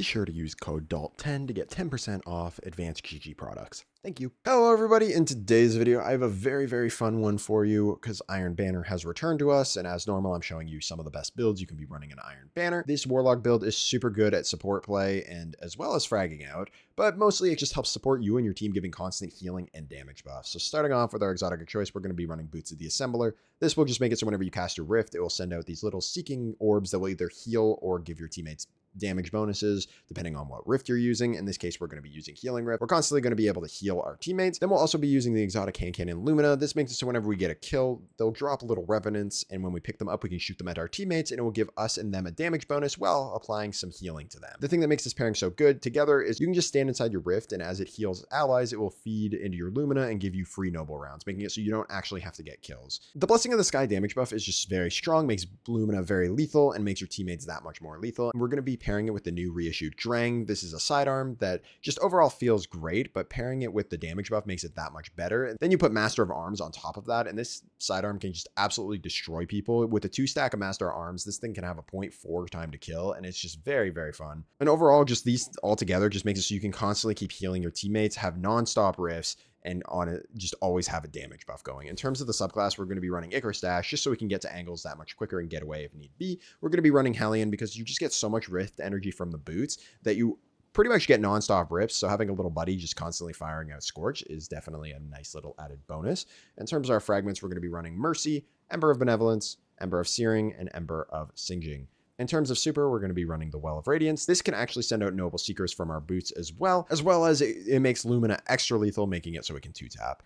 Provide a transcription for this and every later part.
be sure to use code DALT10 to get 10% off advanced GG products. Thank you. Hello everybody, in today's video I have a very fun one for you because Iron Banner has returned to us, and as normal I'm showing you some of the best builds you can be running in Iron Banner. This Warlock build is super good at support play and as well as fragging out, but mostly it just helps support you and your team, giving constant healing and damage buffs. So starting off with our exotic of choice, we're going to be running Boots of the Assembler. This will just make it so whenever you cast your Rift, it will send out these little seeking orbs that will either heal or give your teammates damage bonuses depending on what rift you're using. In this case, we're going to be using healing rift. We're constantly going to be able to heal our teammates. Then we'll also be using the exotic handcannon Lumina. This makes it so whenever we get a kill, they'll drop little revenants, and when we pick them up, we can shoot them at our teammates, and it will give us and them a damage bonus while applying some healing to them. The thing that makes this pairing so good together is you can just stand inside your rift, and as it heals allies, it will feed into your Lumina and give you free noble rounds, making it so you don't actually have to get kills. The Blessing of the Sky damage buff is just very strong, makes Lumina very lethal, and makes your teammates that much more lethal. And we're going to be pairing it with the new reissued Drang. This is a sidearm that just overall feels great, but pairing it with the damage buff makes it that much better. And then you put Master of Arms on top of that, and this sidearm can just absolutely destroy people. With a 2-stack of Master of Arms, this thing can have a 0.4 time to kill, and it's just very fun. And overall, just these all together just makes it so you can constantly keep healing your teammates, have non-stop rifts, and on it just always have a damage buff going. In terms of the subclass, we're going to be running Icarus Dash just so we can get to angles that much quicker and get away if need be. We're going to be running Hellion because you just get so much rift energy from the boots that you pretty much get non-stop rips, so having a little buddy just constantly firing out Scorch is definitely a nice little added bonus. In terms of our fragments, we're going to be running Mercy, Ember of Benevolence, Ember of Searing, and Ember of Singeing. In terms of super, we're going to be running the Well of Radiance. This can actually send out Noble Seekers from our boots as well as it makes Lumina extra lethal, making it so it can 2-tap.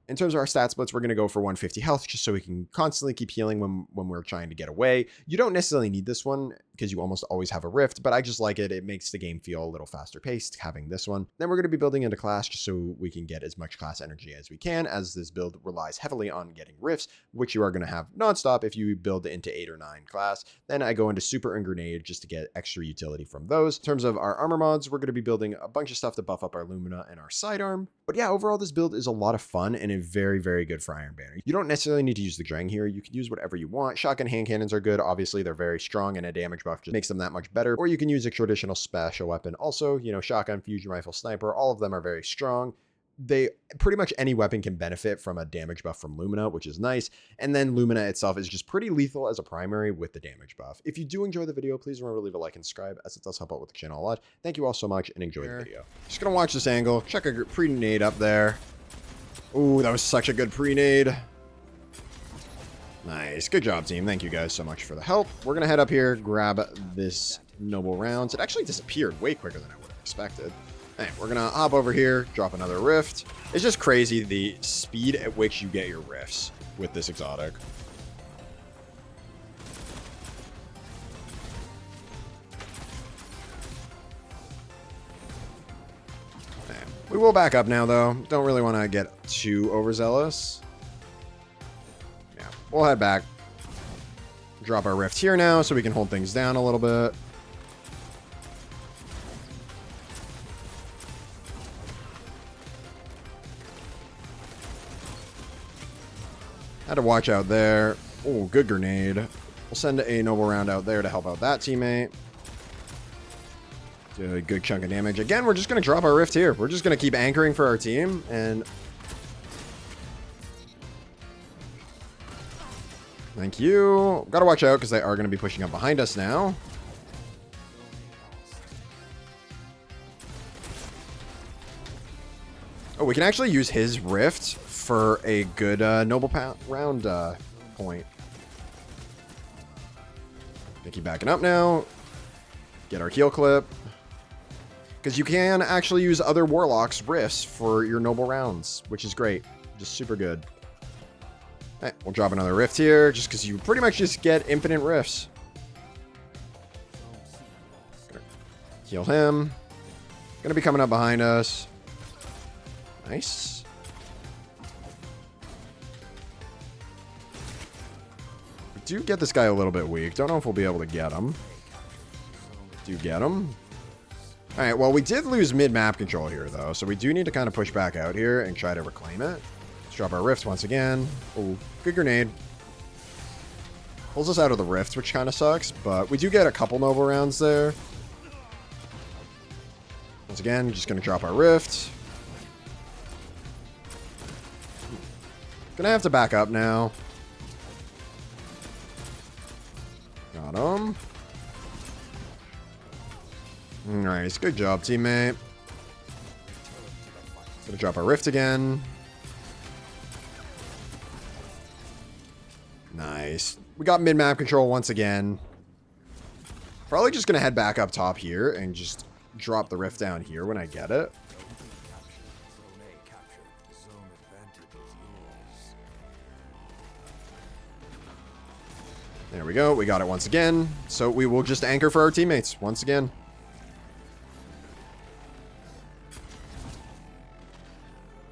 In terms of our stat splits, we're going to go for 150 health just so we can constantly keep healing when we're trying to get away. You don't necessarily need this one because you almost always have a rift, but I just like it. It makes the game feel a little faster paced having this one. Then we're going to be building into class just so we can get as much class energy as we can, as this build relies heavily on getting rifts, which you are going to have nonstop if you build it into 8 or 9 class. Then I go into super and grenade just to get extra utility from those. In terms of our armor mods, we're going to be building a bunch of stuff to buff up our Lumina and our sidearm. But yeah, overall this build is a lot of fun and a very good for Iron Banner. You don't necessarily need to use the Drang here. You can use whatever you want. Shotgun hand cannons are good. Obviously, they're very strong, and a damage buff just makes them that much better. Or you can use a traditional special weapon. Also, you know, shotgun, fusion rifle, sniper, all of them are very strong. Pretty much any weapon can benefit from a damage buff from Lumina, which is nice. And then Lumina itself is just pretty lethal as a primary with the damage buff. If you do enjoy the video, please remember to leave a like and subscribe, as it does help out with the channel a lot. Thank you all so much, and enjoy the video. Just gonna watch this angle. Check a pre-nade up there. Ooh, that was such a good pre-nade. Nice. Good job, team. Thank you guys so much for the help. We're going to head up here, grab this noble rounds. It actually disappeared way quicker than I would have expected. Hey, we're going to hop over here, drop another rift. It's just crazy the speed at which you get your rifts with this exotic. We will back up now, though. Don't really want to get too overzealous. Yeah, we'll head back. Drop our rift here now so we can hold things down a little bit. Had to watch out there. Oh, good grenade. We'll send a noble round out there to help out that teammate. Do a good chunk of damage. Again, we're just going to drop our rift here. We're just going to keep anchoring for our team. And thank you. Got to watch out because they are going to be pushing up behind us now. Oh, we can actually use his rift for a good noble round point. Think you backing up now. Get our heal clip. Because you can actually use other Warlocks' rifts for your noble rounds, which is great. Just super good. Alright, we'll drop another rift here, just because you pretty much just get infinite rifts. Gonna heal him. Gonna be coming up behind us. Nice. We do get this guy a little bit weak. Don't know if we'll be able to get him. Do get him. Alright, well, we did lose mid-map control here, though, so we do need to kind of push back out here and try to reclaim it. Let's drop our rift once again. Oh, good grenade. Pulls us out of the rift, which kind of sucks, but we do get a couple noble rounds there. Once again, just going to drop our Rift. Gonna have to back up now. Got him. Nice. Good job, teammate. Gonna drop our Rift again. Nice. We got mid-map control once again. Probably just gonna head back up top here and just drop the Rift down here when I get it. There we go. We got it once again. So we will just anchor for our teammates once again.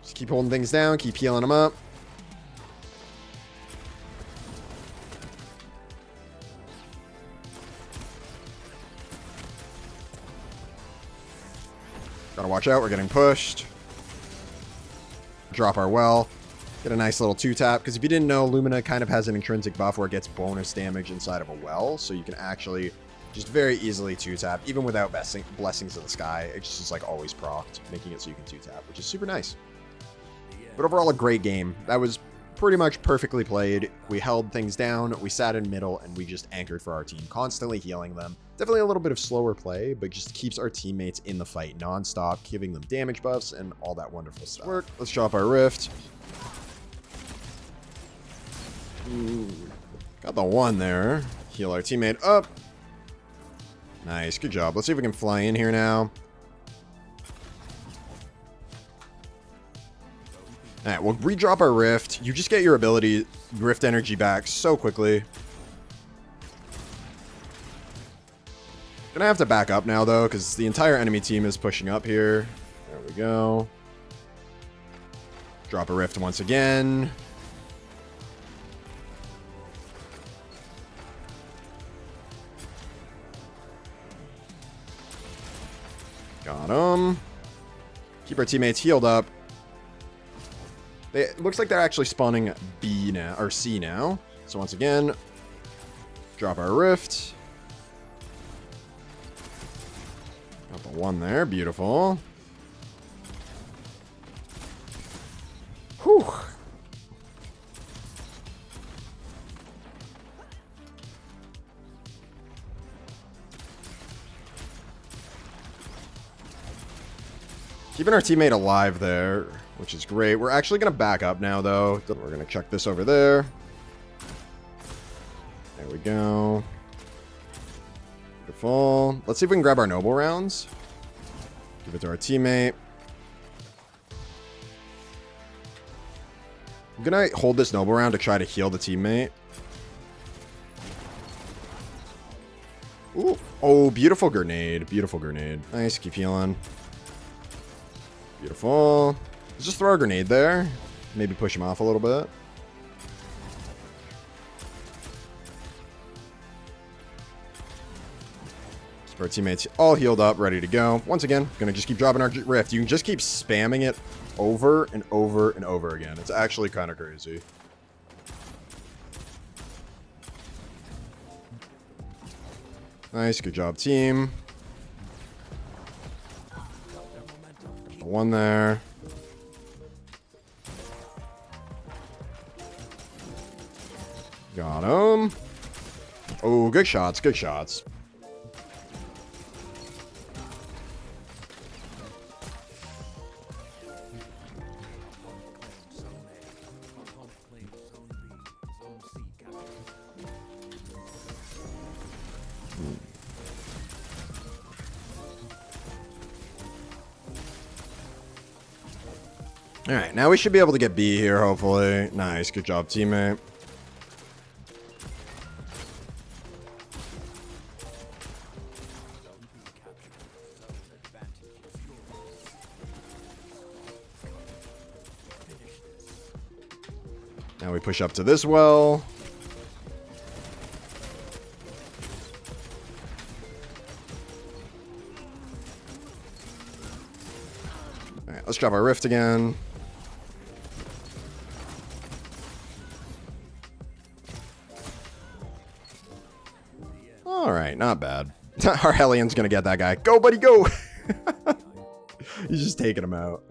Just keep holding things down. Keep healing them up. Gotta watch out. We're getting pushed. Drop our well. Get a nice little 2-tap, because if you didn't know, Lumina kind of has an intrinsic buff where it gets bonus damage inside of a well, so you can actually just very easily 2-tap, even without Blessings of the Sky. It's just like always procced, making it so you can 2-tap, which is super nice. But overall, a great game. That was pretty much perfectly played. We held things down, we sat in middle, and we just anchored for our team, constantly healing them. Definitely a little bit of slower play, but just keeps our teammates in the fight non-stop, giving them damage buffs and all that wonderful stuff. Let's drop our Rift. Ooh, got the one there. Heal our teammate up. Nice, good job. Let's see if we can fly in here now. Alright, we'll redrop our Rift. You just get your ability, Rift energy back so quickly. Gonna have to back up now, though, because the entire enemy team is pushing up here. There we go. Drop a Rift once again. Got him. Keep our teammates healed up. It looks like they're actually spawning B now, or C now. So once again, drop our Rift. Got the one there. Beautiful. Whew. Keeping our teammate alive there, which is great. We're actually going to back up now, though. We're going to chuck this over there. There we go. Beautiful. Let's see if we can grab our noble rounds. Give it to our teammate. I'm going to hold this noble round to try to heal the teammate. Ooh. Oh, beautiful grenade. Beautiful grenade. Nice. Keep healing. Beautiful. Let's just throw a grenade there. Maybe push him off a little bit. Keep our teammates all healed up, ready to go. Once again, gonna just keep dropping our Rift. You can just keep spamming it over and over and over again. It's actually kind of crazy. Nice, good job, team. One there. Got him. Oh, good shots, good shots. Alright, now we should be able to get B here, hopefully. Nice, good job, teammate. Now we push up to this well. Alright, let's drop our Rift again. Alright, not bad. Our Hellion's gonna get that guy. Go, buddy, go! He's just taking them out.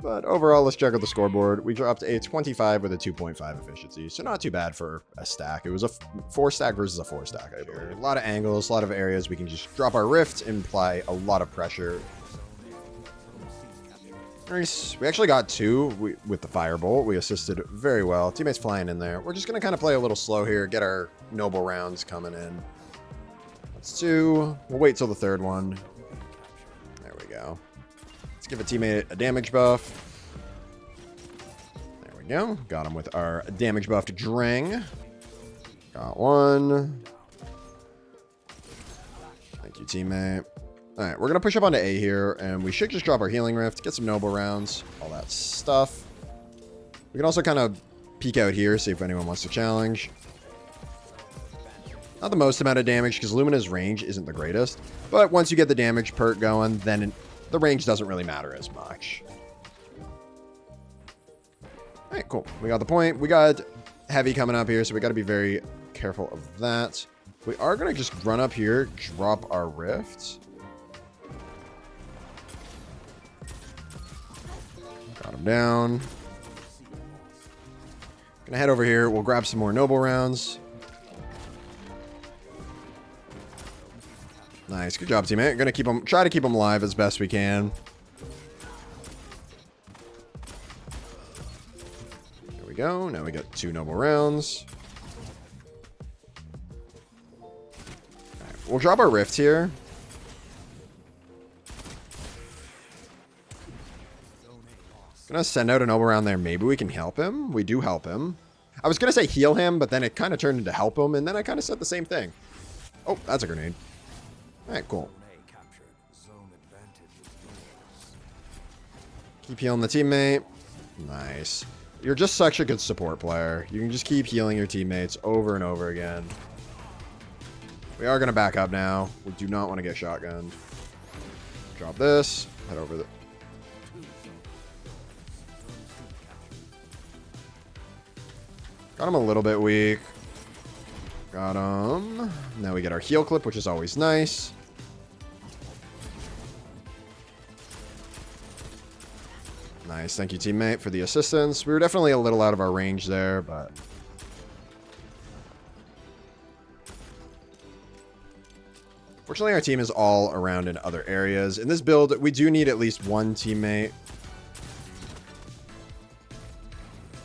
But overall, let's check out the scoreboard. We dropped a 25 with a 2.5 efficiency, so not too bad for a stack. It was a 4-stack versus a 4-stack, I believe. A lot of angles, a lot of areas we can just drop our rift and apply a lot of pressure. Nice. We actually got 2 with the firebolt. We assisted very well. Teammates flying in there. We're just going to kind of play a little slow here, get our noble rounds coming in. That's 2. We'll wait till the 3rd one. There we go. Let's give a teammate a damage buff. There we go. Got him with our damage buffed Drang. Got 1. Thank you, teammate. All right, we're going to push up onto A here, and we should just drop our healing rift, get some noble rounds, all that stuff. We can also kind of peek out here, see if anyone wants to challenge. Not the most amount of damage, because Lumina's range isn't the greatest. But once you get the damage perk going, then the range doesn't really matter as much. All right, cool. We got the point. We got heavy coming up here, so we got to be very careful of that. We are going to just run up here, drop our rift. Got him down. Gonna head over here. We'll grab some more noble rounds. Nice. Good job, teammate. Gonna keep them, try to keep them alive as best we can. There we go. Now we got 2 noble rounds. Alright, we'll drop our rift here. Gonna send out a noble round there. Maybe we can help him. We do help him. I was gonna say heal him, but then it kind of turned into help him, and then I kind of said the same thing. Oh, that's a grenade. All right, cool. Keep healing the teammate. Nice. You're just such a good support player. You can just keep healing your teammates over and over again. We are gonna back up now. We do not want to get shotgunned. Drop this. Head over the... Got him a little bit weak. Got him. Now we get our heal clip, which is always nice. Nice. Thank you, teammate, for the assistance. We were definitely a little out of our range there, but... Fortunately, our team is all around in other areas. In this build, we do need at least 1 teammate.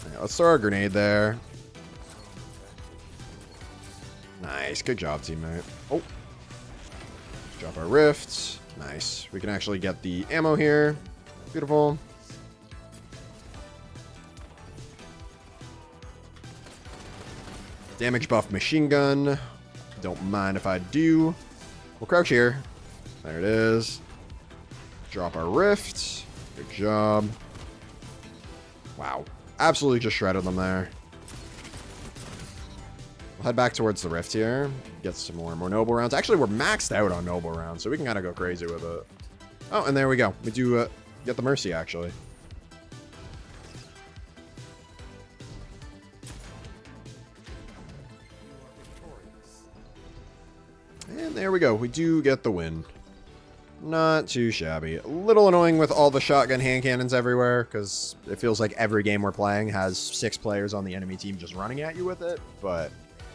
Right, let's throw our grenade there. Nice. Good job, teammate. Oh. Drop our rifts. Nice. We can actually get the ammo here. Beautiful. Damage buff machine gun. Don't mind if I do. We'll crouch here. There it is. Drop our rift. Good job. Wow. Absolutely just shredded them there. We'll head back towards the rift here. Get some more noble rounds. Actually, we're maxed out on noble rounds, so we can kind of go crazy with it. Oh, and there we go. We do get the mercy, actually. And there we go. We do get the win. Not too shabby. A little annoying with all the shotgun hand cannons everywhere, because it feels like every game we're playing has 6 players on the enemy team just running at you with it, but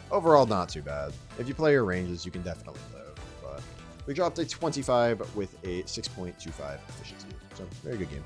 overall not too bad. If you play your ranges, you can definitely live, but we dropped a 25 with a 6.25 efficiency, so very good game.